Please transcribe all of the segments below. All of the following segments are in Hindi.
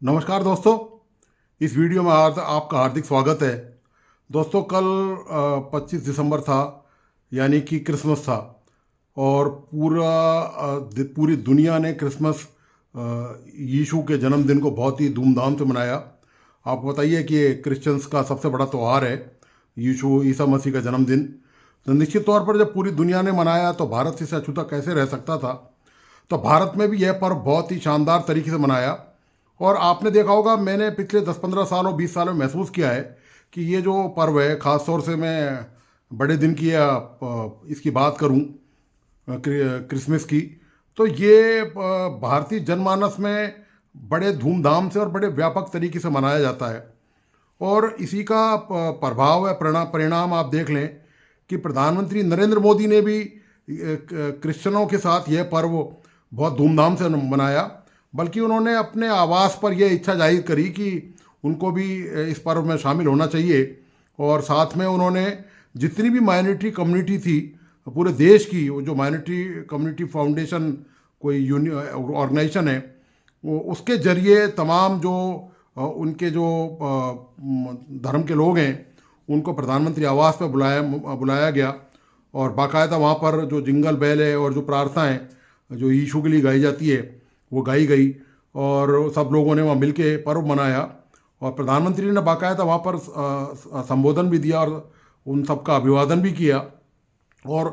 नमस्कार दोस्तों। इस वीडियो में आपका हार्दिक स्वागत है। दोस्तों, कल 25 दिसंबर था, यानी कि क्रिसमस था। और पूरी दुनिया ने क्रिसमस यीशु के जन्मदिन को बहुत ही धूमधाम से मनाया। आपको बताइए कि ये क्रिश्चियंस का सबसे बड़ा त्यौहार है, यीशु ईसा मसीह का जन्मदिन। तो निश्चित तौर पर जब पूरी दुनिया ने मनाया तो भारत इससे अछूता कैसे रह सकता था। तो भारत में भी यह पर्व बहुत ही शानदार तरीके से मनाया। और आपने देखा होगा, मैंने पिछले 10-15 सालों 20 सालों में महसूस किया है कि ये जो पर्व है, ख़ास तौर से मैं बड़े दिन की या इसकी बात करूं, क्रिसमस की, तो ये भारतीय जनमानस में बड़े धूमधाम से और बड़े व्यापक तरीके से मनाया जाता है। और इसी का प्रभाव है, परिणाम आप देख लें कि प्रधानमंत्री नरेंद्र मोदी ने भी क्रिश्चियनों के साथ यह पर्व बहुत धूमधाम से मनाया। बल्कि उन्होंने अपने आवास पर यह इच्छा जाहिर करी कि उनको भी इस पर्व में शामिल होना चाहिए। और साथ में उन्होंने जितनी भी माइनॉरिटी कम्युनिटी थी पूरे देश की, वो जो माइनॉरिटी कम्युनिटी फाउंडेशन कोई ऑर्गेनाइजेशन है, वो उसके जरिए तमाम जो उनके जो धर्म के लोग हैं उनको प्रधानमंत्री आवास पर बुलाया गया। और बाकायदा वहाँ पर जो जिंगल बेल है और जो प्रार्थनाएं जो यीशु के लिए गाई जाती है वो गाई गई। और सब लोगों ने वहाँ मिलके पर्व मनाया। और प्रधानमंत्री ने बाकायदा वहाँ पर संबोधन भी दिया और उन सबका अभिवादन भी किया। और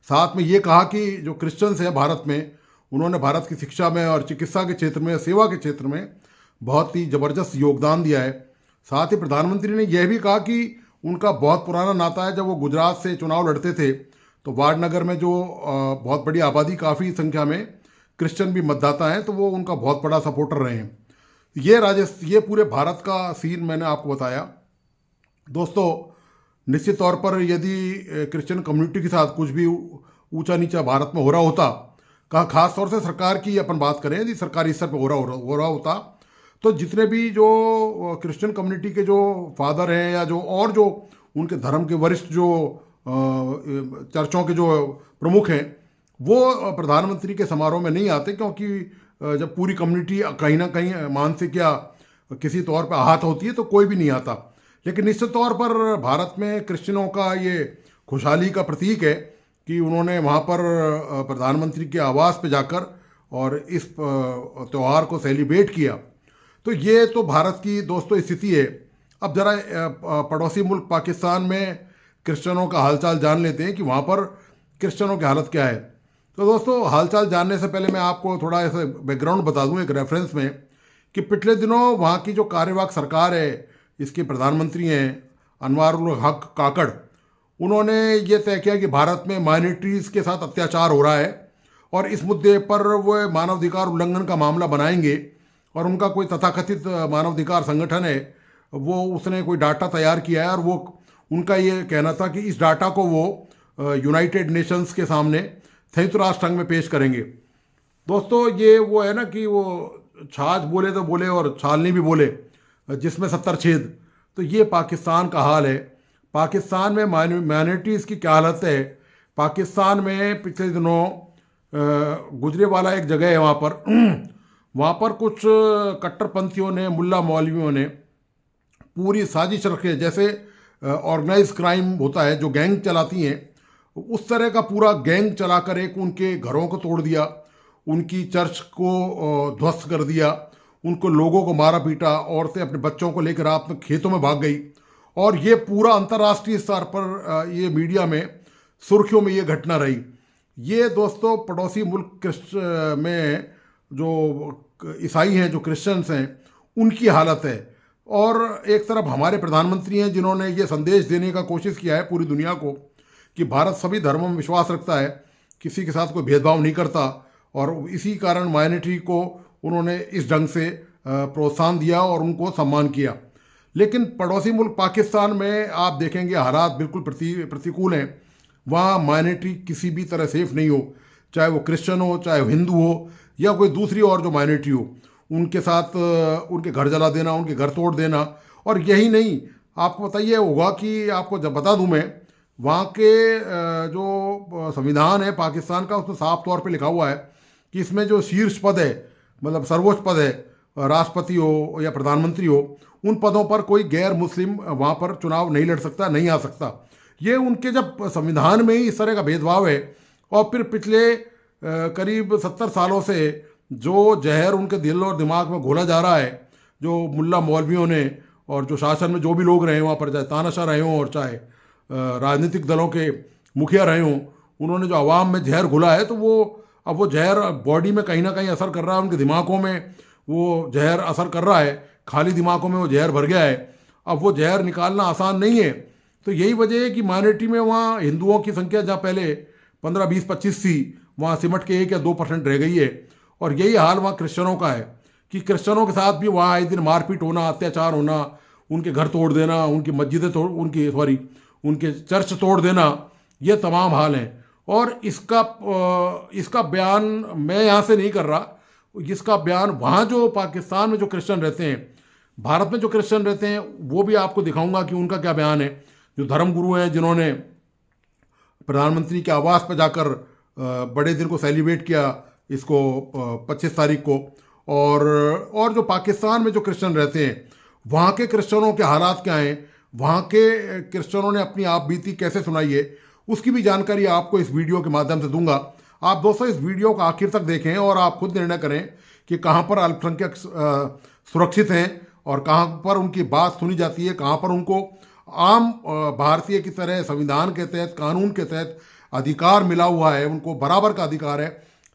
साथ में ये कहा कि जो क्रिश्चियंस हैं भारत में, उन्होंने भारत की शिक्षा में और चिकित्सा के क्षेत्र में, सेवा के क्षेत्र में बहुत ही ज़बरदस्त योगदान दिया है। साथ ही प्रधानमंत्री ने यह भी कहा कि उनका बहुत पुराना नाता है। जब वो गुजरात से चुनाव लड़ते थे तो वाडनगर में जो बहुत बड़ी आबादी, काफ़ी संख्या में क्रिश्चियन भी मतदाता हैं, तो वो उनका बहुत बड़ा सपोर्टर रहे हैं। ये पूरे भारत का सीन मैंने आपको बताया। दोस्तों, निश्चित तौर पर यदि क्रिश्चियन कम्युनिटी के साथ कुछ भी ऊंचा नीचा भारत में हो रहा होता, खास तौर से सरकार की अपन बात करें, यदि सरकारी स्तर पर हो रहा होता, तो जितने भी जो क्रिश्चियन कम्युनिटी के जो फादर हैं या जो उनके धर्म के वरिष्ठ जो चर्चों के जो प्रमुख हैं, वो प्रधानमंत्री के समारोह में नहीं आते। क्योंकि जब पूरी कम्युनिटी कहीं ना कहीं मानसिक या किसी तौर पर आहत होती है तो कोई भी नहीं आता। लेकिन निश्चित तौर पर भारत में क्रिश्चियनों का ये खुशहाली का प्रतीक है कि उन्होंने वहाँ पर प्रधानमंत्री के आवास पे जाकर और इस त्यौहार को सेलिब्रेट किया। तो ये तो भारत की दोस्तों स्थिति है। अब ज़रा पड़ोसी मुल्क पाकिस्तान में क्रिश्चियनों का हालचाल जान लेते हैं कि वहाँ पर क्रिश्चियनों की हालत क्या है। तो दोस्तों, हालचाल जानने से पहले मैं आपको थोड़ा ऐसे बैकग्राउंड बता दूं एक रेफरेंस में, कि पिछले दिनों वहाँ की जो कार्यवाहक सरकार है, इसके प्रधानमंत्री हैं अनवारुल हक काकड़, उन्होंने ये तय किया कि भारत में माइनॉरिटीज़ के साथ अत्याचार हो रहा है और इस मुद्दे पर वो मानवाधिकार उल्लंघन का मामला बनाएंगे। और उनका कोई तथाकथित मानवाधिकार संगठन है, वो उसने कोई डाटा तैयार किया है और वो उनका ये कहना था कि इस डाटा को वो यूनाइटेड नेशंस के सामने संयुक्त राष्ट्र संघ में पेश करेंगे। दोस्तों, ये वो है ना कि वो छाछ बोले तो बोले और छालनी भी बोले, जिसमें 70 छेद। तो ये पाकिस्तान का हाल है। पाकिस्तान में माइनॉरिटीज़ की क्या हालत है। पाकिस्तान में पिछले दिनों गुजरेवाला एक जगह है, वहाँ पर कुछ कट्टरपंथियों ने, मुल्ला मौलवियों ने पूरी साजिश रखे, जैसे ऑर्गेनाइज क्राइम होता है जो गैंग चलाती हैं, उस तरह का पूरा गैंग चलाकर एक उनके घरों को तोड़ दिया, उनकी चर्च को ध्वस्त कर दिया, उनको लोगों को मारा पीटा, औरतें अपने बच्चों को लेकर रात में खेतों में भाग गई। और ये पूरा अंतर्राष्ट्रीय स्तर पर ये मीडिया में सुर्खियों में ये घटना रही। ये दोस्तों पड़ोसी मुल्क में जो ईसाई हैं, जो क्रिश्चियंस हैं, उनकी हालत है। और एक तरफ हमारे प्रधानमंत्री हैं जिन्होंने ये संदेश देने का कोशिश किया है पूरी दुनिया को कि भारत सभी धर्मों में विश्वास रखता है, किसी के साथ कोई भेदभाव नहीं करता। और इसी कारण माइनॉरिटी को उन्होंने इस ढंग से प्रोत्साहन दिया और उनको सम्मान किया। लेकिन पड़ोसी मुल्क पाकिस्तान में आप देखेंगे हालात बिल्कुल प्रतिकूल हैं। वहाँ माइनॉरिटी किसी भी तरह सेफ नहीं हो, चाहे वो क्रिश्चियन हो, चाहे वो हिंदू हो, या कोई दूसरी और जो माइनॉरिटी हो, उनके साथ उनके घर जला देना, उनके घर तोड़ देना। और यही नहीं, आपको बताइए होगा कि आपको जब बता दूं मैं, वहाँ के जो संविधान है पाकिस्तान का, उसमें साफ तौर पे लिखा हुआ है कि इसमें जो शीर्ष पद है, मतलब सर्वोच्च पद है, राष्ट्रपति हो या प्रधानमंत्री हो, उन पदों पर कोई गैर मुस्लिम वहाँ पर चुनाव नहीं लड़ सकता, नहीं आ सकता। ये उनके जब संविधान में ही इस तरह का भेदभाव है, और फिर पिछले करीब 70 सालों से जो जहर उनके दिल और दिमाग में घोला जा रहा है, जो मुल्ला मौलवियों ने और जो शासन में जो भी लोग रहे वहाँ पर, चाहे तानाशाह रहे हों और चाहे राजनीतिक दलों के मुखिया रहे हों, उन्होंने जो आवाम में जहर घुला है, तो अब वो जहर बॉडी में कहीं ना कहीं असर कर रहा है, उनके दिमागों में वो जहर असर कर रहा है, खाली दिमागों में वो जहर भर गया है। अब वो जहर निकालना आसान नहीं है। तो यही वजह है कि माइनॉरिटी में वहाँ हिंदुओं की संख्या जहाँ पहले 15, 20, 25 थी, वहाँ सिमट के 1 या 2% रह गई है। और यही हाल वहाँ क्रिश्चियनों का है कि क्रिश्चियनों के साथ भी वहाँ आए दिन मारपीट होना, अत्याचार होना, उनके घर तोड़ देना, उनकी मस्जिदें तोड़ उनके चर्च तोड़ देना, ये तमाम हाल हैं। और इसका बयान मैं यहाँ से नहीं कर रहा, इसका बयान वहाँ जो पाकिस्तान में जो क्रिश्चियन रहते हैं, भारत में जो क्रिश्चियन रहते हैं, वो भी आपको दिखाऊंगा कि उनका क्या बयान है। जो धर्मगुरु हैं, जिन्होंने प्रधानमंत्री के आवास पर जाकर बड़े दिन को सेलिब्रेट किया, इसको 25 तारीख को, और जो पाकिस्तान में जो क्रिश्चियन रहते हैं, वहाँ के क्रिश्चियनों के हालात क्या हैं, वहाँ के क्रिश्चियनों ने अपनी आप बीती कैसे सुनाई है, उसकी भी जानकारी आपको इस वीडियो के माध्यम से दूंगा। आप दोस्तों इस वीडियो को आखिर तक देखें और आप खुद निर्णय करें कि कहाँ पर अल्पसंख्यक सुरक्षित हैं और कहाँ पर उनकी बात सुनी जाती है, कहाँ पर उनको आम भारतीय की तरह संविधान के तहत, कानून के तहत अधिकार मिला हुआ है, उनको बराबर का अधिकार है,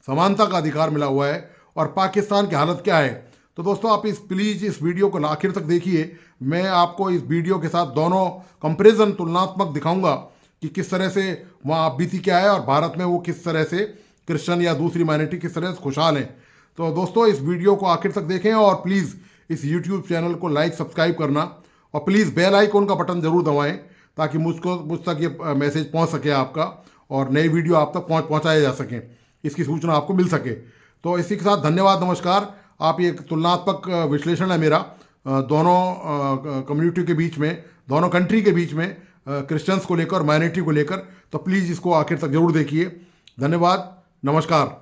समानता का अधिकार मिला हुआ है, और पाकिस्तान की हालत क्या है। तो दोस्तों आप प्लीज़ इस वीडियो को आखिर तक देखिए। मैं आपको इस वीडियो के साथ दोनों कंपैरिजन, तुलनात्मक दिखाऊंगा कि किस तरह से वहाँ बीती क्या है और भारत में वो किस तरह से क्रिश्चियन या दूसरी माइनॉरिटी किस तरह से खुशहाल हैं। तो दोस्तों इस वीडियो को आखिर तक देखें और प्लीज़ इस यूट्यूब चैनल को लाइक, सब्सक्राइब करना, और प्लीज़ बेल आइकन का बटन ज़रूर दबाएं ताकि मुझ तक ये मैसेज पहुंच सके आपका, और नई वीडियो आप तक पहुंचाए जा सकें, इसकी सूचना आपको मिल सके। तो इसी के साथ धन्यवाद, नमस्कार। आप ये तुलनात्मक विश्लेषण है मेरा दोनों कम्युनिटी के बीच में, दोनों कंट्री के बीच में, क्रिश्चियंस को लेकर, माइनॉरिटी को लेकर। तो प्लीज़ इसको आखिर तक जरूर देखिए। धन्यवाद, नमस्कार।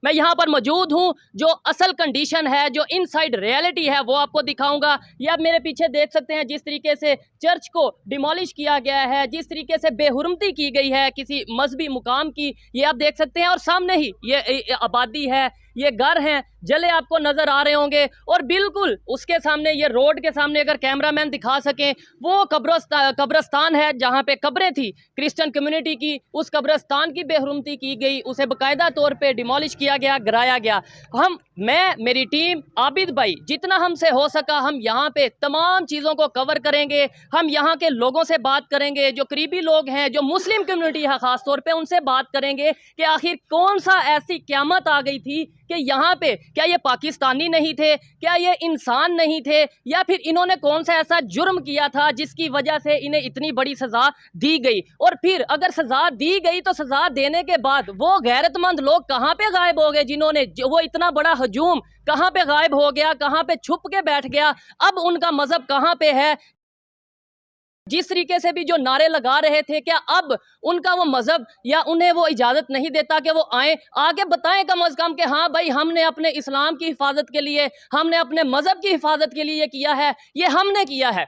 मैं यहाँ पर मौजूद हूँ, जो असल कंडीशन है, जो इनसाइड रियलिटी है, वो आपको दिखाऊंगा। ये आप मेरे पीछे देख सकते हैं, जिस तरीके से चर्च को डिमोलिश किया गया है, जिस तरीके से बेहुरमती की गई है किसी मजहबी मुकाम की, ये आप देख सकते हैं। और सामने ही ये आबादी है, ये घर हैं, जले आपको नजर आ रहे होंगे, और बिल्कुल उसके सामने, ये रोड के सामने अगर कैमरामैन दिखा सकें, वो कब्रस्तान है जहाँ पे कब्रें थी क्रिश्चियन कम्युनिटी की। उस कब्रस्तान की बेहुरमती की गई, उसे बाकायदा तौर पे डिमोलिश किया गया, गिराया गया। मैं, मेरी टीम, आबिद भाई, जितना हमसे हो सका हम यहाँ पे तमाम चीज़ों को कवर करेंगे। हम यहाँ के लोगों से बात करेंगे, जो करीबी लोग हैं, जो मुस्लिम कम्युनिटी है ख़ास तौर पे, उनसे बात करेंगे कि आखिर कौन सा ऐसी क़यामत आ गई थी कि यहाँ पे क्या ये पाकिस्तानी नहीं थे, क्या ये इंसान नहीं थे, या फिर इन्होंने कौन सा ऐसा जुर्म किया था जिसकी वजह से इन्हें इतनी बड़ी सज़ा दी गई। और फिर अगर सज़ा दी गई तो सज़ा देने के बाद वो गैरतमंद लोग कहाँ पे गायब हो गए, जिन्होंने वो इतना बड़ा हजूम कहाँ पे गायब हो गया, कहाँ पे छुप के बैठ गया, अब उनका मजहब कहाँ पे है। जिस तरीके से भी जो नारे लगा रहे थे, क्या अब उनका वो मजहब या उन्हें वो इजाज़त नहीं देता कि वो आए, आगे बताएं कम अज़ कम कि हाँ भाई, हमने अपने इस्लाम की हिफाजत के लिए, हमने अपने मजहब की हिफाजत के लिए ये किया है, ये हमने किया है।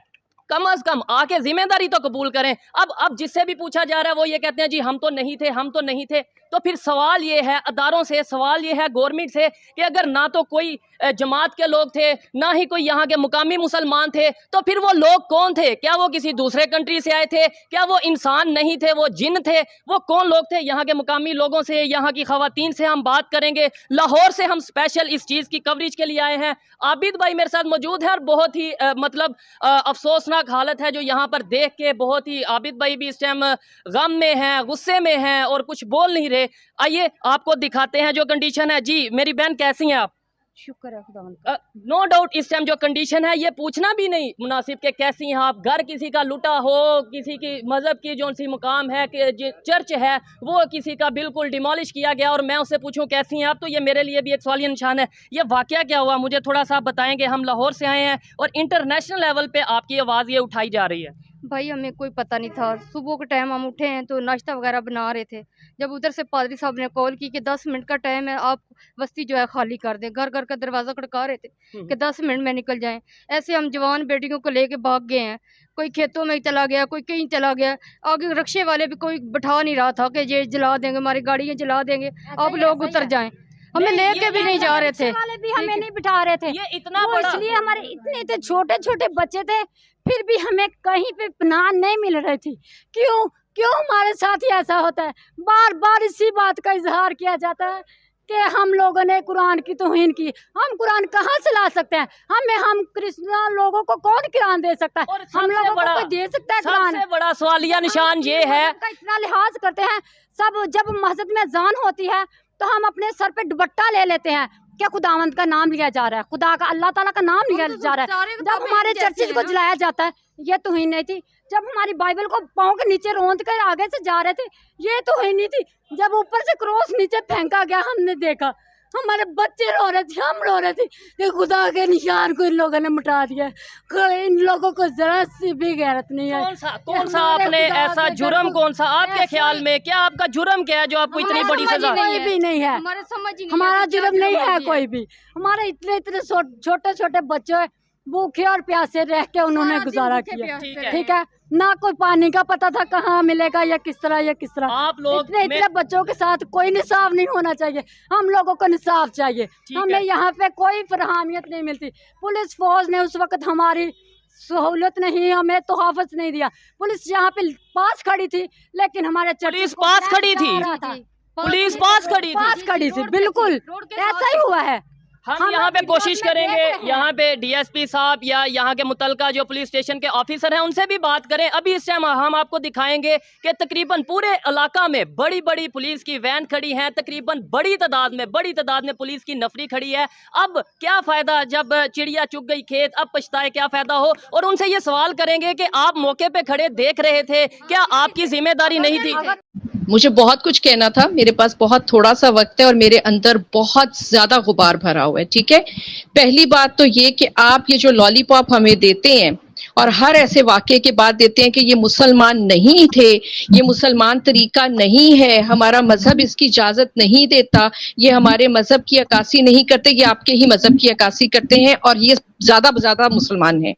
कम अज़ कम आके जिम्मेदारी तो कबूल करें। अब जिससे भी पूछा जा रहा है वो ये कहते हैं जी हम तो नहीं थे, हम तो नहीं थे। तो फिर सवाल ये है अदारों से, सवाल ये है गवर्नमेंट से कि अगर ना तो कोई जमात के लोग थे, ना ही कोई यहाँ के मुकामी मुसलमान थे, तो फिर वो लोग कौन थे? क्या वो किसी दूसरे कंट्री से आए थे? क्या वो इंसान नहीं थे, वो जिन थे? वो कौन लोग थे? यहाँ के मुकामी लोगों से, यहाँ की ख़वातीन से हम बात करेंगे। लाहौर से हम स्पेशल इस चीज़ की कवरेज के लिए आए हैं। आबिद भाई मेरे साथ मौजूद है और बहुत ही अफसोसनाक हालत है जो यहाँ पर देख के, बहुत ही, आबिद भाई भी इस टाइम गम में हैं, गुस्से में हैं और कुछ बोल नहीं रहे। आइए आपको दिखाते हैं जो कंडीशन है। जी मेरी बहन कैसी हैं आप? शुक्र है खुदा का। नो डाउट इस टाइम जो कंडीशन है ये पूछना भी नहीं मुनासिब के कैसी हैं आप। घर किसी का लुटा हो, किसी की मजहब की जो सी मुकाम है कि जो चर्च है वो किसी का बिल्कुल डिमोलिश किया गया, और मैं उससे पूछूं कैसी हैं आप, तो ये मेरे लिए भी एक सवालिया निशान है। ये वाकया क्या हुआ, मुझे थोड़ा सा बताएंगे? हम लाहौर से आए हैं और इंटरनेशनल लेवल पे आपकी आवाज़ ये उठाई जा रही है। भाई हमें कोई पता नहीं था। सुबह के टाइम हम उठे हैं तो नाश्ता वगैरह बना रहे थे, जब उधर से पादरी साहब ने कॉल की कि 10 मिनट का टाइम है, आप बस्ती जो है खाली कर दें। घर घर का दरवाज़ा खड़का रहे थे कि 10 मिनट में निकल जाएं। ऐसे हम जवान बेटियों को लेके भाग गए हैं। कोई खेतों में चला गया, कोई कहीं चला गया। आगे रिक्शे वाले भी कोई बैठा नहीं रहा था कि ये जला देंगे, हमारी गाड़ियाँ जला देंगे, आप लोग उतर जाएं। हमें लेके भी नहीं जा रहे थे, वाले भी हमें नहीं बिठा रहे थे। ये इतना वो बड़ा, इसलिए हमारे इतने इतने छोटे छोटे बच्चे थे, फिर भी हमें कहीं पे पनाह नहीं मिल रही थी। क्यों क्यों हमारे साथ ही ऐसा होता है? बार बार इसी बात का इजहार किया जाता है कि हम लोगों ने कुरान की तौहीन की। हम कुरान कहाँ से ला सकते हैं? हम क्रिश्चियन लोगों को कौन कुरान दे सकता है? और हम लोगों को कोई दे सकता है कुरान? सबसे बड़ा सवालिया निशान ये है, का इतना लिहाज करते हैं सब। जब मस्जिद में अज़ान होती है तो हम अपने सर पे दुपट्टा ले लेते हैं। क्या खुदावंद का नाम लिया जा रहा है? खुदा का, अल्लाह ताला का नाम लिया जा रहा है। जब हमारे चर्चिज को जलाया जाता है, ये तो ही नहीं थी। जब हमारी बाइबल को पाँव के नीचे रोंद कर आगे से जा रहे थे, ये तो ही नहीं थी। जब ऊपर से क्रॉस नीचे फेंका गया, हमने देखा हमारे बच्चे रो रहे थे, हम रो रहे थे कि खुदा के निशान को इन लोगों ने मिटा दिया। इन लोगों को जरा सी भी गैरत नहीं है। कौन सा आपने ऐसा जुर्म, कौन सा आपके ख्याल में, क्या आपका जुर्म क्या है जो आपको इतनी बड़ी सजा? कोई भी नहीं है, हमारा जुर्म नहीं है कोई भी। हमारे इतने इतने छोटे छोटे बच्चे भूखे और प्यासे रह के उन्होंने गुजारा किया। ठीक है, ना कोई पानी का पता था कहाँ मिलेगा या किस तरह। आप लोग इतने बच्चों के साथ कोई निसाफ नहीं होना चाहिए। हम लोगों को निसाफ चाहिए। हमें यहाँ पे कोई फरहमियत नहीं मिलती। पुलिस फौज ने उस वक्त हमारी सहूलत नहीं, हमें तोहफत नहीं दिया। पुलिस यहाँ पे पास खड़ी थी, लेकिन हमारे पुलिस पास खड़ी थी, पुलिस पास खड़ी थी, बिल्कुल ऐसा ही हुआ है। हम यहाँ पे कोशिश करेंगे, यहाँ पे डीएसपी साहब या यहाँ के मुतलका जो पुलिस स्टेशन के ऑफिसर हैं उनसे भी बात करें। अभी इस टाइम हम आपको दिखाएंगे कि तकरीबन पूरे इलाका में बड़ी बड़ी पुलिस की वैन खड़ी हैं, तकरीबन बड़ी तादाद में पुलिस की नफरी खड़ी है। अब क्या फ़ायदा, जब चिड़िया चुग गई खेत, अब पछताए क्या फ़ायदा हो। और उनसे ये सवाल करेंगे कि आप मौके पर खड़े देख रहे थे, क्या आपकी जिम्मेदारी नहीं थी? मुझे बहुत कुछ कहना था, मेरे पास बहुत थोड़ा सा वक्त है और मेरे अंदर बहुत ज्यादा गुबार भरा हुआ है। ठीक है, पहली बात तो ये कि आप ये जो लॉलीपॉप हमें देते हैं और हर ऐसे वाक़े के बाद देते हैं कि ये मुसलमान नहीं थे, ये मुसलमान तरीका नहीं है, हमारा मजहब इसकी इजाजत नहीं देता, ये हमारे मजहब की अक्कासी नहीं करते, ये आपके ही मजहब की अक्कासी करते हैं और ये ज्यादा मुसलमान है,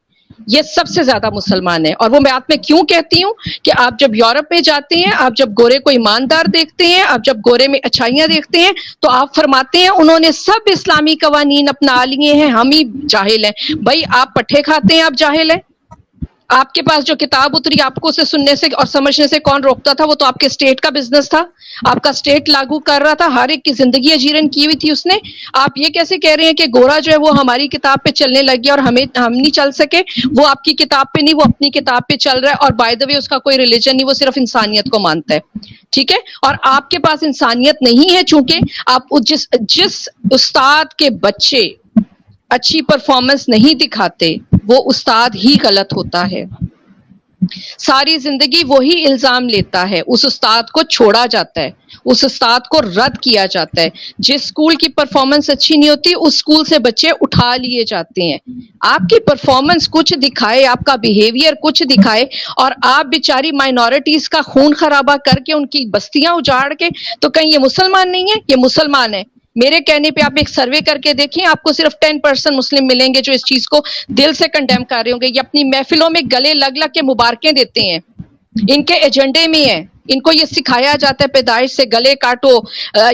ये सबसे ज्यादा मुसलमान है। और वो बात मैं क्यों कहती हूँ कि आप जब यूरोप में जाते हैं, आप जब गोरे को ईमानदार देखते हैं, आप जब गोरे में अच्छाइयां देखते हैं, तो आप फरमाते हैं उन्होंने सब इस्लामी कवानीन अपना लिए हैं, हम ही जाहिल हैं। भाई आप पट्टे खाते हैं, आप जाहिल हैं। आपके पास जो किताब उतरी आपको उसे सुनने से और समझने से कौन रोकता था? वो तो आपके स्टेट का बिजनेस था, आपका स्टेट लागू कर रहा था, हर एक की जिंदगी अजीरन की हुई थी उसने। आप ये कैसे कह रहे हैं कि गोरा जो है वो हमारी किताब पे चलने लग गया और हम नहीं चल सके? वो आपकी किताब पे नहीं, वो अपनी किताब पे चल रहा है। और बाय द वे उसका कोई रिलीजन नहीं, वो सिर्फ इंसानियत को मानता है। ठीक है, और आपके पास इंसानियत नहीं है, चूंकि आप जिस उस्ताद के बच्चे अच्छी परफॉर्मेंस नहीं दिखाते वो उस्ताद ही गलत होता है। सारी जिंदगी वही इल्जाम लेता है, उस उस्ताद को छोड़ा जाता है, उस उस्ताद को रद्द किया जाता है। जिस स्कूल की परफॉर्मेंस अच्छी नहीं होती उस स्कूल से बच्चे उठा लिए जाते हैं। आपकी परफॉर्मेंस कुछ दिखाए, आपका बिहेवियर कुछ दिखाए और आप बेचारी माइनॉरिटीज का खून खराबा करके उनकी बस्तियां उजाड़ के, तो कहीं ये मुसलमान नहीं है? ये मुसलमान है। मेरे कहने पे आप एक सर्वे करके देखें, आपको सिर्फ 10% मुस्लिम मिलेंगे जो इस चीज को दिल से कंडेम कर रहे होंगे। ये अपनी महफिलों में गले लग लग के मुबारकें देते हैं, इनके एजेंडे में है, इनको ये सिखाया जाता है पैदाइश से गले काटो,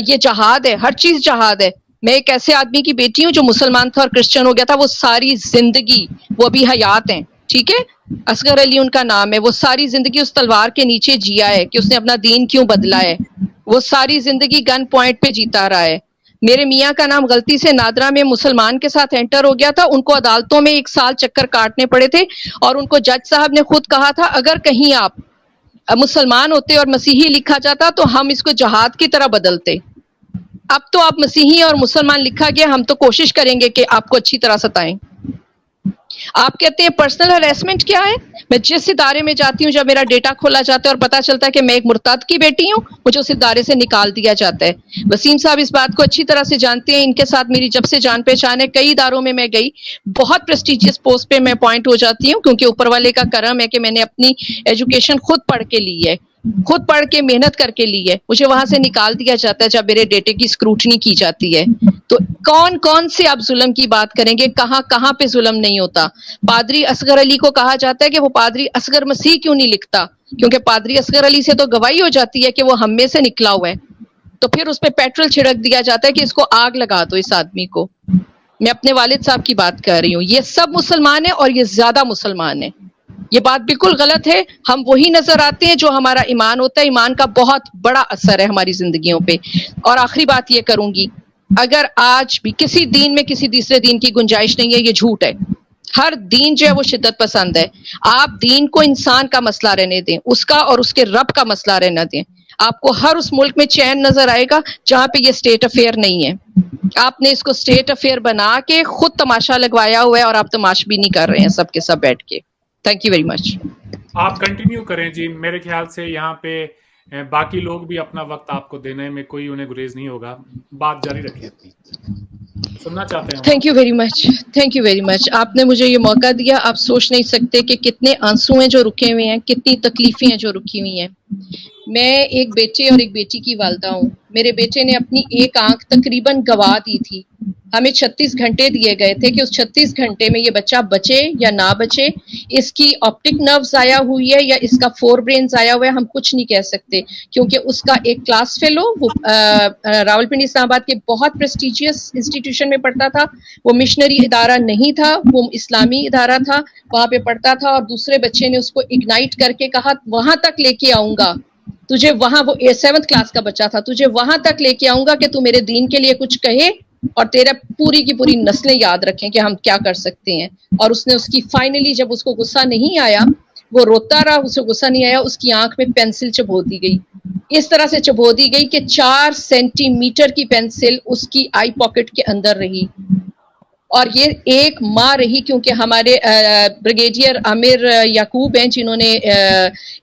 ये जहाद है, हर चीज जहाद है। मैं एक ऐसे आदमी की बेटी हूँ जो मुसलमान था और क्रिश्चियन हो गया था, वो सारी जिंदगी, वो अभी हयात हैं, ठीक है, असगर अली उनका नाम है, वो सारी जिंदगी उस तलवार के नीचे जिया है कि उसने अपना दीन क्यों बदला है। वो सारी जिंदगी गन पॉइंट पे जीता रहा है। मेरे मियाँ का नाम गलती से नादरा में मुसलमान के साथ एंटर हो गया था, उनको अदालतों में 1 साल चक्कर काटने पड़े थे और उनको जज साहब ने खुद कहा था अगर कहीं आप मुसलमान होते और मसीही लिखा जाता तो हम इसको जहाद की तरह बदलते। अब तो आप मसीही और मुसलमान लिखा गया, हम तो कोशिश करेंगे कि आपको अच्छी तरह सताएं। आप कहते हैं पर्सनल हरेसमेंट क्या है? मैं जिस इदारे में जाती हूँ, जब मेरा डेटा खोला जाता है और पता चलता है कि मैं एक मुर्ताद की बेटी हूँ, मुझे उस इदारे से निकाल दिया जाता है। वसीम साहब इस बात को अच्छी तरह से जानते हैं, इनके साथ मेरी जब से जान पहचान है, कई इदारों में मैं गई, बहुत प्रेस्टिजियस पोस्ट पे मैं अपॉइंट हो जाती हूँ, क्योंकि ऊपर वाले का करम है कि मैंने अपनी एजुकेशन खुद पढ़ के ली है, खुद पढ़ के मेहनत करके ली है। मुझे वहां से निकाल दिया जाता है जब मेरे डेटे की स्क्रूटनी की जाती है। तो कौन कौन से आप जुल्म की बात करेंगे? कहां कहां पे जुल्म नहीं होता? पादरी असगर अली को कहा जाता है कि वो पादरी असगर मसीह क्यों नहीं लिखता, क्योंकि पादरी असगर अली से तो गवाही हो जाती है कि वो हम में से निकला हुआ है। तो फिर उस पर पेट्रोल छिड़क दिया जाता है कि इसको आग लगा दो, इस आदमी को। मैं अपने वालिद साहब की बात कर रही हूँ। ये सब मुसलमान है और ये ज्यादा मुसलमान है। ये बात बिल्कुल गलत है। हम वही नजर आते हैं जो हमारा ईमान होता है। ईमान का बहुत बड़ा असर है हमारी जिंदगियों पे। और आखिरी बात ये करूंगी, अगर आज भी किसी दीन में किसी तीसरे दीन की गुंजाइश नहीं है, ये झूठ है। हर दीन जो है वो शिद्दत पसंद है। आप दीन को इंसान का मसला रहने दें, उसका और उसके रब का मसला रहने दें। आपको हर उस मुल्क में चैन नजर आएगा जहां पे ये स्टेट अफेयर नहीं है। आपने इसको स्टेट अफेयर बना के खुद तमाशा लगवाया हुआ है और आप तमाशा भी नहीं कर रहे हैं सब के सब बैठ के। Thank you very much. आप कंटिन्यू करें जी। मेरे ख्याल से यहाँ पे बाकी लोग भी अपना वक्त आपको देने में कोई उन्हें गुरेज नहीं होगा। बात जारी रखिए अपनी, सुनना चाहते हैं। Thank you very much, thank you very much. आपने मुझे ये मौका दिया। आप सोच नहीं सकते कि कितने आंसू हैं जो रुके हुए हैं, कितनी तकलीफें हैं जो रुकी हुई हैं। मैं एक बेटे और एक बेटी की वालिदा हूँ। मेरे बेटे ने अपनी एक आंख तकरीबन गवा दी थी। हमें 36 घंटे दिए गए थे कि उस 36 घंटे में ये बच्चा बचे या ना बचे। इसकी ऑप्टिक नर्व जाया हुई है या इसका फोर ब्रेन जाया हुआ है, हम कुछ नहीं कह सकते, क्योंकि उसका एक क्लास फेलो वो रावलपिंडी इस्लामाबाद के बहुत प्रेस्टिजियस इंस्टीट्यूशन में पढ़ता था। वो मिशनरी इदारा नहीं था, वो इस्लामी इदारा था, वहां पे पढ़ता था। और दूसरे बच्चे ने उसको इग्नाइट करके कहा वहां तक लेके आऊंगा तुझे, वहां वो 7th क्लास का बच्चा था, तुझे वहां तक लेके आऊंगा कि तू मेरे दीन के लिए कुछ कहे और तेरा पूरी की पूरी नस्लें याद रखें कि हम क्या कर सकते हैं। और उसने उसकी फाइनली, जब उसको गुस्सा नहीं आया, वो रोता रहा, उसे गुस्सा नहीं आया, उसकी आंख में पेंसिल चबो दी गई। इस तरह से चबो दी गई कि 4 सेंटीमीटर की पेंसिल उसकी आई पॉकेट के अंदर रही। और ये एक माँ रही, क्योंकि हमारे ब्रिगेडियर आमिर याकूब हैं जिन्होंने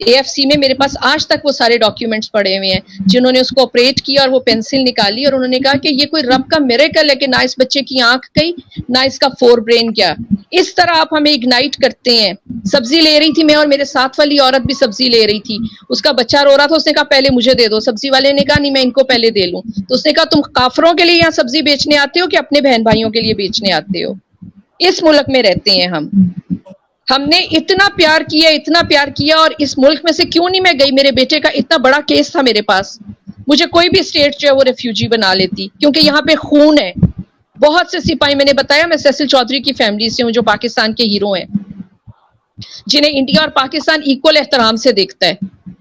AFC में, मेरे पास आज तक वो सारे डॉक्यूमेंट्स पड़े हुए हैं, जिन्होंने उसको ऑपरेट किया और वो पेंसिल निकाली और उन्होंने कहा कि ये कोई रब का मिरेकल है कि ना इस बच्चे की आंख गई ना इसका फोर ब्रेन गया। इस तरह आप हमें इग्नाइट करते हैं। सब्जी ले रही थी मैं और मेरे साथ वाली औरत भी सब्जी ले रही थी, उसका बच्चा रो रहा था, उसने कहा पहले मुझे दे दो। सब्जी वाले ने कहा नहीं, मैं इनको पहले दे लूं। तो उसने कहा तुम काफरों के लिए यहाँ सब्जी बेचने आते हो कि अपने बहन भाइयों के लिए बेचने आते हो? इस मुल्क में रहते हैं हम, हमने इतना प्यार किया, इतना प्यार किया, और इस मुल्क में से क्यों नहीं मैं गई? मेरे बेटे का इतना बड़ा केस था मेरे पास, मुझे कोई भी स्टेट जो है वो रेफ्यूजी बना लेती, क्योंकि यहाँ पे खून है। बहुत से सिपाही, मैंने बताया मैं सैसिल चौधरी की फैमिली से हूँ जो पाकिस्तान के हीरो हैं, जिन्हें इंडिया और पाकिस्तान इक्वल एहतराम से देखता है।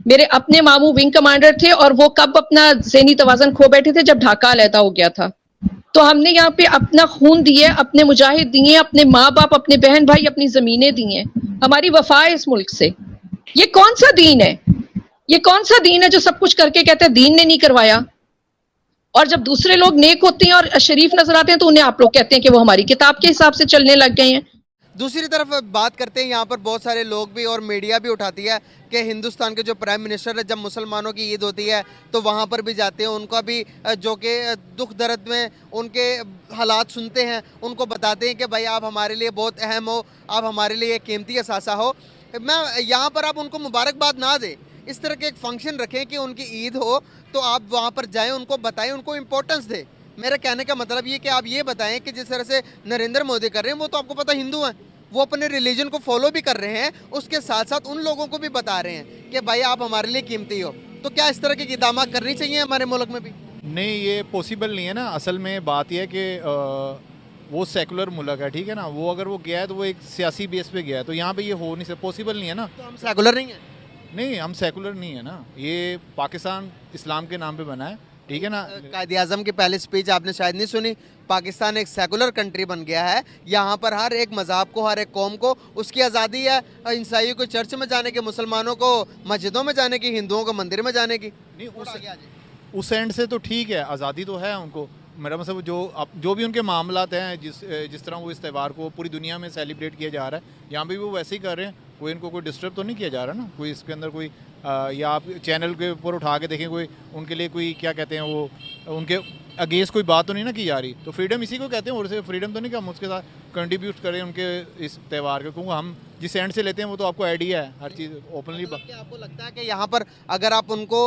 मेरे अपने मामू विंग कमांडर थे और वो कब अपना ज़हनी तवाज़ुन खो बैठे थे? जब ढाका अलहदा हो गया था। तो हमने यहाँ पे अपना खून दिए, अपने मुजाहिद दिए, अपने माँ बाप, अपने बहन भाई, अपनी जमीनें दी हैं। हमारी वफा है इस मुल्क से। ये कौन सा दीन है? ये कौन सा दीन है जो सब कुछ करके कहते हैं दीन ने नहीं करवाया? और जब दूसरे लोग नेक होते हैं और शरीफ नजर आते हैं तो उन्हें आप लोग कहते हैं कि वो हमारी किताब के हिसाब से चलने लग गए हैं। दूसरी तरफ बात करते हैं, यहाँ पर बहुत सारे लोग भी और मीडिया भी उठाती है कि हिंदुस्तान के जो प्राइम मिनिस्टर है, जब मुसलमानों की ईद होती है तो वहाँ पर भी जाते हैं, उनका भी जो कि दुख दर्द में उनके हालात सुनते हैं, उनको बताते हैं कि भाई आप हमारे लिए बहुत अहम हो, आप हमारे लिए एक कीमती असासा हो। मैं यहाँ पर आप उनको मुबारकबाद ना दें, इस तरह के एक फंक्शन रखें कि उनकी ईद हो तो आप वहाँ पर जाएँ, उनको बताएँ, उनको इम्पोर्टेंस दें। मेरा कहने का मतलब ये कि आप ये बताएं कि जिस तरह से नरेंद्र मोदी कर रहे हैं, वो तो आपको पता हिंदू हैं, वो अपने रिलीजन को फॉलो भी कर रहे हैं, उसके साथ साथ उन लोगों को भी बता रहे हैं कि भाई आप हमारे लिए कीमती हो। तो क्या इस तरह की इक़दामात करनी चाहिए हमारे मुल्क में भी? नहीं, ये पॉसिबल नहीं है ना। असल में बात यह है कि वो सेकुलर मुल्क है, ठीक है ना। वो अगर वो गया है तो वो एक सियासी बेस पे गया है, तो यहाँ पे ये हो नहीं सकता, पॉसिबल नहीं है ना। तो हम सेकुलर नहीं हैं? नहीं, हम सेकुलर नहीं है ना। ये पाकिस्तान इस्लाम के नाम पे बना है, ठीक है ना। कायद आज़म की पहली स्पीच आपने शायद नहीं सुनी। पाकिस्तान एक सेकुलर कंट्री बन गया है, यहाँ पर हर एक मज़हब को, हर एक कौम को उसकी आज़ादी है। ईसाइयों को चर्च में जाने की, मुसलमानों को मस्जिदों में जाने की, हिंदुओं को मंदिर में जाने की। नहीं, उस एंड से तो ठीक है, आज़ादी तो है उनको, मेरा मतलब जो भी उनके मामलात हैं, जिस तरह वो इस त्यौहार को पूरी दुनिया में सेलिब्रेट किया जा रहा है, यहाँ पे भी वो वैसे ही कर रहे हैं। कोई इनको कोई डिस्टर्ब तो नहीं किया जा रहा ना, कोई इसके अंदर कोई या आप चैनल के ऊपर उठा के देखें कोई उनके लिए कोई क्या कहते हैं वो उनके अगेंस्ट कोई बात तो नहीं ना की जा रही। तो फ्रीडम इसी को कहते हैं, और से फ्रीडम तो नहीं कि हम उसके साथ कंट्रीब्यूट करें उनके इस त्यौहार के, क्योंकि हम जिस एंड से लेते हैं वो तो आपको आइडिया है, हर चीज़ ओपनली। आपको लगता है कि यहाँ पर अगर आप उनको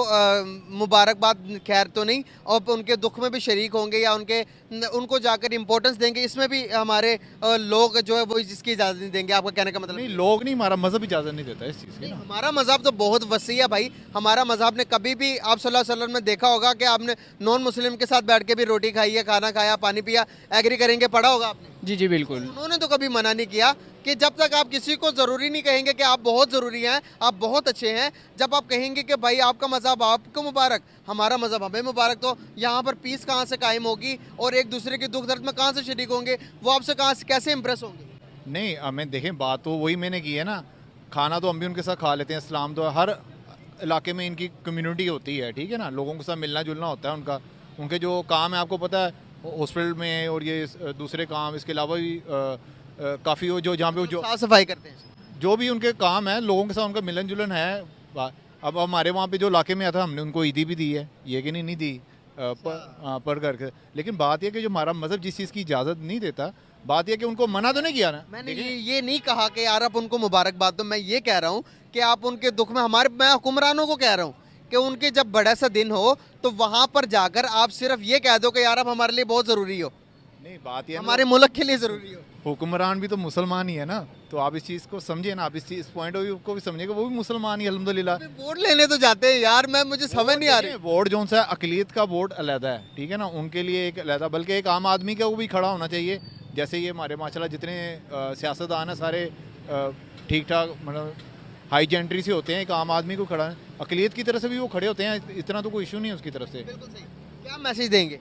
मुबारकबाद खैर तो नहीं और उनके दुख में भी शरीक होंगे या उनको जाकर इम्पोर्टेंस देंगे, इसमें भी हमारे लोग जो है वो इसकी इजाज़त नहीं देंगे? आपका कहने का मतलब? नहीं, लोग नहीं, हमारा मज़हब इजाज़त नहीं देता इस चीज़ की। हमारा मज़हब तो बहुत वसी है भाई। हमारा मज़हब ने कभी भी आप सल्लल्लाहु अलैहि वसल्लम ने देखा होगा कि आपने नॉन मुस्लिम के साथ बैठ के भी रोटी खाई है, खाना खाया, पानी पिया, एग्री करेंगे, पढ़ा होगा आपने? जी जी बिल्कुल। उन्होंने तो कभी मना नहीं किया कि जब तक आप किसी को ज़रूरी नहीं कहेंगे कि आप बहुत ज़रूरी हैं, आप बहुत अच्छे हैं, जब आप कहेंगे कि भाई आपका मज़हब आपको मुबारक, हमारा मज़हब हमें मुबारक, तो यहाँ पर पीस कहाँ से कायम होगी और एक दूसरे के दुख दर्द में कहाँ से शरीक होंगे? वो आपसे कहाँ से कैसे इम्प्रेस होंगे? नहीं, हमें देखें, बात तो वही मैंने की है ना, खाना तो हम भी उनके साथ खा लेते हैं। इस्लाम तो हर इलाके में इनकी कम्युनिटी होती है, ठीक है ना, लोगों के साथ मिलना जुलना होता है उनका। उनके जो काम है आपको पता है हॉस्पिटल में और ये दूसरे काम, इसके अलावा भी काफ़ी हो जो जहाँ पे जो साफ सफाई करते हैं, जो भी उनके काम है, लोगों के साथ उनका मिलन जुलन है। अब हमारे वहाँ पे जो इलाके में आता हमने उनको ईदी भी दी है, ये कि नहीं दी पर करके। लेकिन बात यह कि जो हमारा मज़हब जिस चीज़ की इजाज़त नहीं देता, बात यह कि उनको मना तो नहीं किया ना। मैंने ये नहीं कहा कि यार आप उनको मुबारकबाद दो, मैं ये कह रहा हूँ कि आप उनके दुख में मैं हुक्मरानों को कह रहा हूँ कि उनके जब बड़ा सा दिन हो तो वहाँ पर जाकर आप सिर्फ ये कह दो कि यार आप हमारे लिए बहुत ज़रूरी हो। नहीं, बात ये हमारे मुल्क के लिए ज़रूरी हो। हुक्मरान भी तो मुसलमान ही है ना, तो आप इस चीज़ को समझे ना, आप इस पॉइंट ऑफ व्यू को भी समझेगा, वो भी मुसलमान ही अल्हम्दुलिल्लाह। वोट लेने तो जाते हैं यार, मुझे समझ नहीं आ रही। वोट जो सा अकलियत का वोट अलग है, ठीक है ना, उनके लिए एक अलग, बल्कि एक आम आदमी का वो भी खड़ा होना चाहिए। जैसे ये हमारे माशाल्लाह जितने सियासतदान हैं सारे ठीक ठाक, मतलब हाई जेंट्री से होते हैं, एक आम आदमी को खड़ा है, अकलियत की तरफ से भी वो खड़े होते हैं, इतना तो कोई इशू नहीं है उसकी तरफ से। क्या मैसेज देंगे?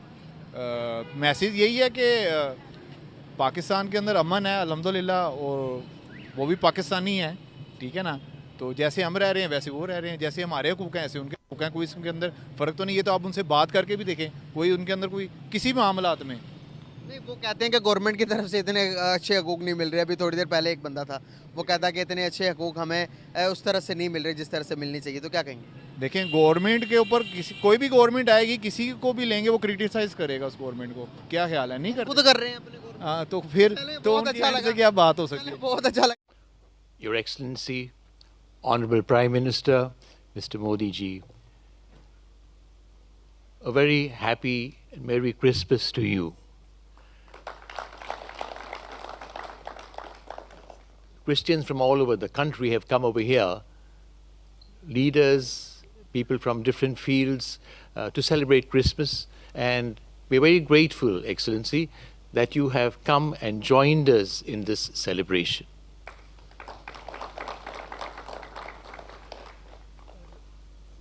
मैसेज यही है कि पाकिस्तान के अंदर अमन है अल्हम्दुलिल्लाह, और वो भी पाकिस्तानी है, ठीक है ना, तो जैसे हम रह रहे हैं वैसे वो रह रहे हैं, जैसे हमारे हुकूक हैं ऐसे उनके हुकूक हैं, कोई इसके अंदर फ़र्क तो नहीं है। तो आप उनसे बात करके भी देखें, कोई उनके अंदर कोई किसी मामलात में नहीं। वो कहते हैं कि गवर्नमेंट की तरफ से इतने अच्छे हकूक नहीं मिल रहे। अभी थोड़ी देर पहले एक बंदा था, वो कहता कि इतने अच्छे हकूक हमें उस तरह से नहीं मिल रहे जिस तरह से मिलनी चाहिए। तो क्या कहेंगे? देखें, गवर्नमेंट के ऊपर कोई भी गवर्नमेंट आएगी, किसी को भी लेंगे वो क्रिटिसाइज करेगा उस गवर्नमेंट को। क्या ख्याल है? नहीं करते, खुद कर रहे हैं अपने हाँ, तो फिर तो अच्छा लगा, क्या बात हो सकती है? बहुत अच्छा लगा। Your Excellency, Honorable Prime Minister, Mr. Modi ji, a very happy and Merry Christmas to you. Christians from all over the country have come over here, leaders, people from different fields, to celebrate Christmas, and we're very grateful, Excellency, that you have come and joined us in this celebration.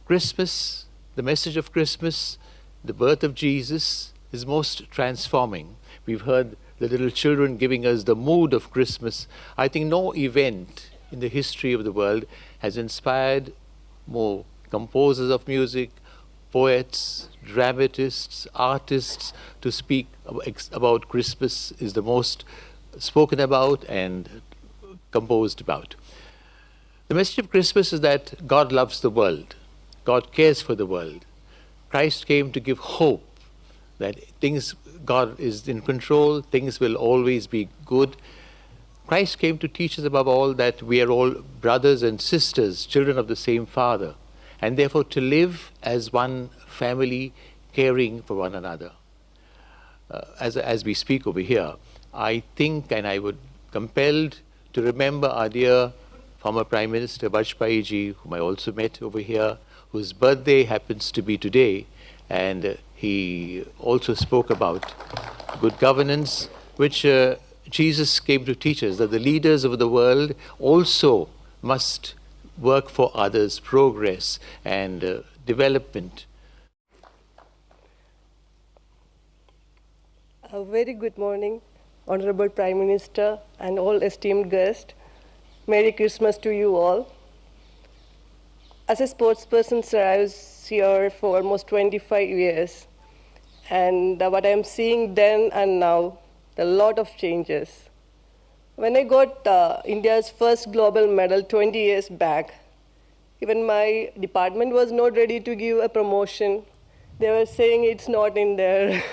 Christmas, the message of Christmas, the birth of Jesus is most transforming. We've heard the little children giving us the mood of Christmas. I think no event in the history of the world has inspired more composers of music, poets, dramatists, artists to speak about Christmas is the most spoken about and composed about. The message of Christmas is that God loves the world. God cares for the world. Christ came to give hope that God is in control, things will always be good. Christ came to teach us above all that we are all brothers and sisters, children of the same Father, and therefore to live as one family, caring for one another. As we speak over here, I think, and I would compelled to remember our dear former Prime Minister Vajpayee ji, whom I also met over here, whose birthday happens to be today, and he also spoke about good governance, which Jesus came to teach us, that the leaders of the world also must work for others' progress and development. A very good morning, Honorable Prime Minister and all esteemed guests. Merry Christmas to you all. As a sports person, sir, I was here for almost 25 years. and what I'm seeing then and now, a lot of changes. When I got India's first global medal 20 years back, even my department was not ready to give a promotion. They were saying it's not in there.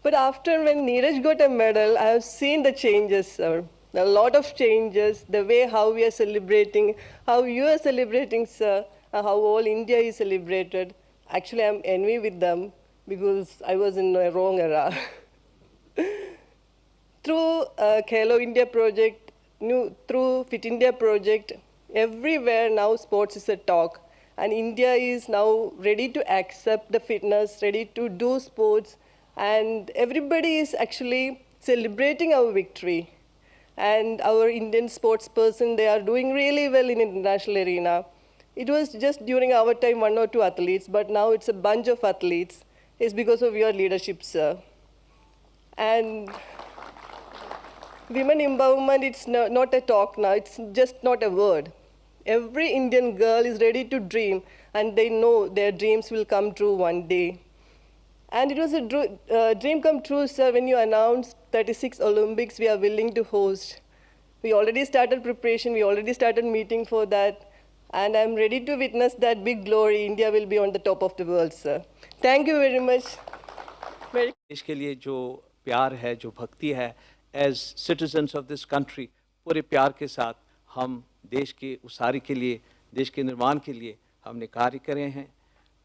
But after when Neeraj got a medal, I have seen the changes, sir. A lot of changes, the way how we are celebrating, how you are celebrating, sir, and how all India is celebrated. Actually, I'm envy with them because I was in a wrong era. Through Khelo India project, through Fit India project, everywhere now sports is a talk. And India is now ready to accept the fitness, ready to do sports, and everybody is actually celebrating our victory. And our Indian sports person, they are doing really well in international arena. It was just during our time 1 or 2 athletes, but now it's a bunch of athletes. It's because of your leadership, sir. And women empowerment, it's not a talk now, it's just not a word. Every Indian girl is ready to dream, and they know their dreams will come true one day. And it was a dream come true, sir, when you announced 36 Olympics we are willing to host. We already started preparation, we already started meeting for that, and I'm ready to witness that big glory. India will be on the top of the world, sir. Thank you very much. देश के लिए जो प्यार है, जो भक्ति है, as citizens of this country, पूरे प्यार के साथ हम देश के उसारी के लिए, देश के निर्माण के लिए हमने कार्य करे हैं,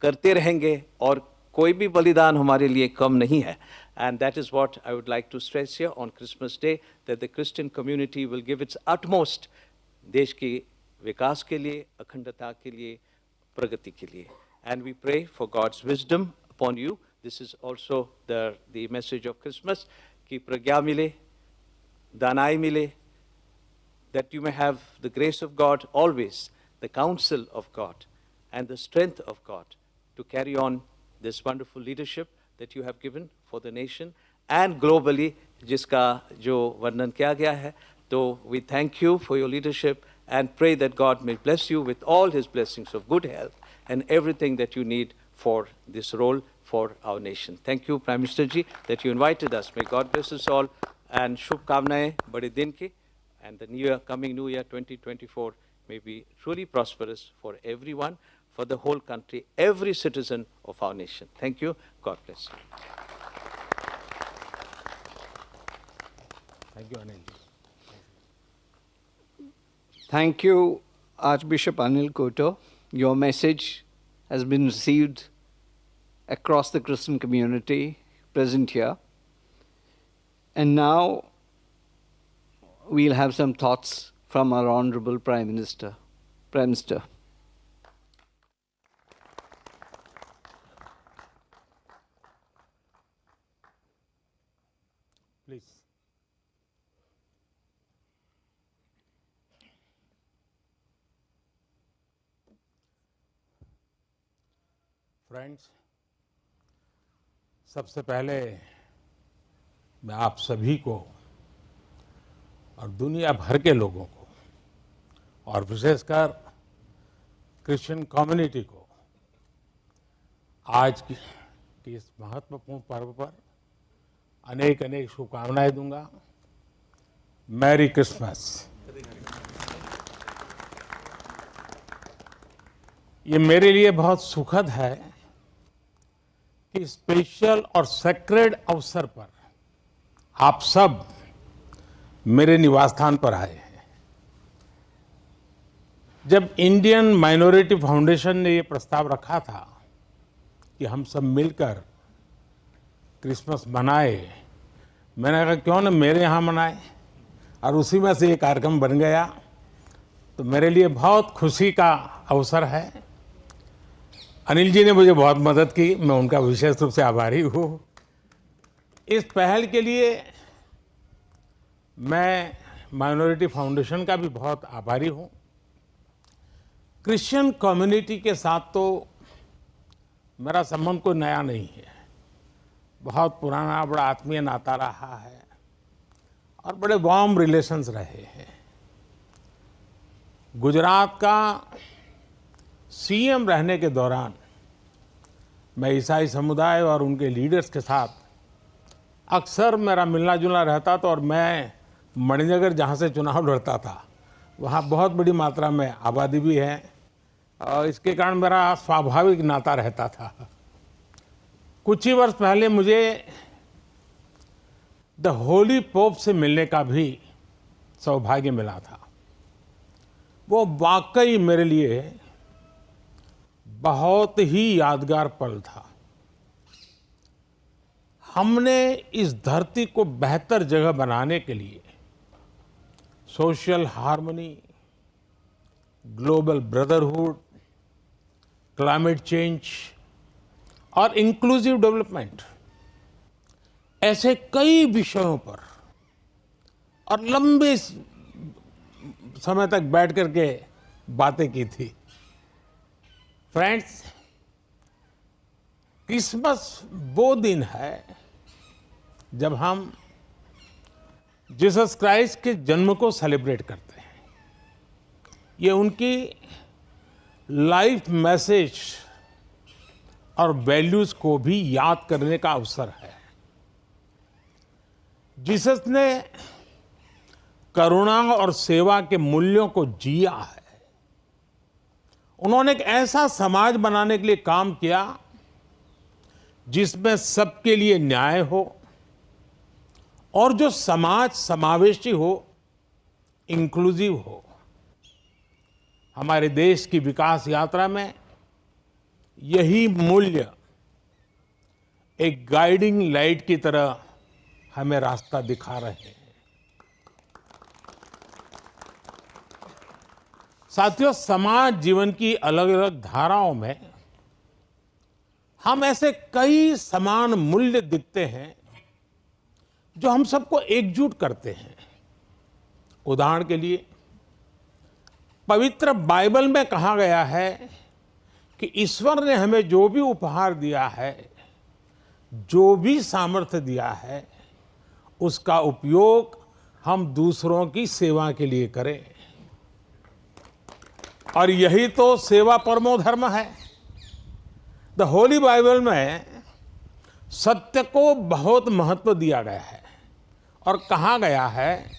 करते रहेंगे, और कोई भी बलिदान हमारे लिए कम नहीं है. And that is what I would like to stress here on Christmas Day, that the Christian community will give its utmost देश के विकास के लिए, अखंडता के लिए, प्रगति के लिए. And we pray for God's wisdom upon you. This is also the message of Christmas, कि प्रज्ञा मिले, दानाई मिले, that you may have the grace of God always, the counsel of God, and the strength of God to carry on this wonderful leadership that you have given for the nation and globally, जिसका जो वर्णन किया गया है. So we thank you for your leadership and pray that God may bless you with all His blessings of good health and everything that you need for this role for our nation. Thank you, Prime Minister Ji, that you invited us. May God bless us all, and Shubhkamnaएं बड़े दिन की, and the coming new year 2024 may be truly prosperous for everyone, for the whole country, every citizen of our nation. Thank you. God bless you. Thank you, Anil. Thank you, Archbishop Anil Koto. Your message has been received across the Christian community present here. And now we'll have some thoughts from our Honorable Prime Minister. Prime Minister. Please. Friends, सबसे पहले मैं आप सभी को और दुनिया भर के लोगों को, और विशेषकर क्रिश्चियन कम्युनिटी को आज की इस महत्वपूर्ण पर्व पर अनेक अनेक शुभकामनाएं दूंगा. Merry Christmas. ये मेरे लिए बहुत सुखद है कि स्पेशल और सेक्रेड अवसर पर आप सब मेरे निवास स्थान पर आए हैं. जब इंडियन माइनॉरिटी फाउंडेशन ने ये प्रस्ताव रखा था कि हम सब मिलकर क्रिसमस मनाए, मैंने कहा क्यों न मेरे यहाँ मनाए, और उसी में से ये कार्यक्रम बन गया. तो मेरे लिए बहुत खुशी का अवसर है. अनिल जी ने मुझे बहुत मदद की, मैं उनका विशेष रूप से आभारी हूँ. इस पहल के लिए मैं माइनॉरिटी फाउंडेशन का भी बहुत आभारी हूँ. क्रिश्चियन कम्युनिटी के साथ तो मेरा संबंध कोई नया नहीं है, बहुत पुराना बड़ा आत्मीय नाता रहा है और बड़े वार्म रिलेशंस रहे हैं. गुजरात का सीएम रहने के दौरान मैं ईसाई समुदाय और उनके लीडर्स के साथ अक्सर मेरा मिलना जुलना रहता था, और मैं मणिनगर जहाँ से चुनाव लड़ता था वहाँ बहुत बड़ी मात्रा में आबादी भी है, और इसके कारण मेरा स्वाभाविक नाता रहता था। कुछ ही वर्ष पहले मुझे द होली पोप से मिलने का भी सौभाग्य मिला था। वो वाकई मेरे लिए बहुत ही यादगार पल था। हमने इस धरती को बेहतर जगह बनाने के लिए social harmony, global brotherhood, climate change और इंक्लूसिव डेवलपमेंट, ऐसे कई विषयों पर और लंबे समय तक बैठ करके बातें की थी। फ्रेंड्स, क्रिसमस वो दिन है जब हम जीसस क्राइस्ट के जन्म को सेलिब्रेट करते हैं। ये उनकी लाइफ मैसेज और वैल्यूज को भी याद करने का अवसर है। जीसस ने करुणा और सेवा के मूल्यों को जिया है। उन्होंने एक ऐसा समाज बनाने के लिए काम किया जिसमें सबके लिए न्याय हो और जो समाज समावेशी हो, इंक्लूसिव हो। हमारे देश की विकास यात्रा में यही मूल्य एक गाइडिंग लाइट की तरह हमें रास्ता दिखा रहे हैं। साथियों, समाज जीवन की अलग अलग धाराओं में हम ऐसे कई समान मूल्य दिखते हैं जो हम सबको एकजुट करते हैं। उदाहरण के लिए, पवित्र बाइबल में कहा गया है कि ईश्वर ने हमें जो भी उपहार दिया है, जो भी सामर्थ्य दिया है, उसका उपयोग हम दूसरों की सेवा के लिए करें। और यही तो सेवा परमो धर्म है। द होली बाइबल में सत्य को बहुत महत्व दिया गया है और कहा गया है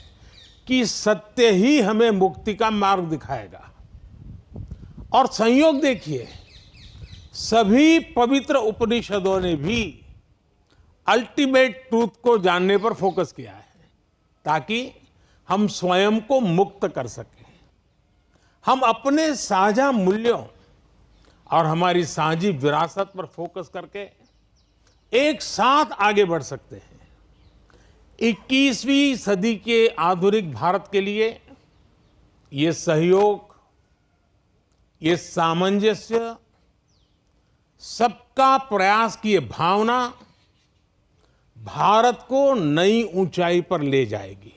कि सत्य ही हमें मुक्ति का मार्ग दिखाएगा। और संयोग देखिए, सभी पवित्र उपनिषदों ने भी अल्टीमेट ट्रूथ को जानने पर फोकस किया है ताकि हम स्वयं को मुक्त कर सकें। हम अपने साझा मूल्यों और हमारी साझी विरासत पर फोकस करके एक साथ आगे बढ़ सकते हैं। 21वीं सदी के आधुनिक भारत के लिए ये सहयोग, ये सामंजस्य, सबका प्रयास की ये भावना भारत को नई ऊंचाई पर ले जाएगी।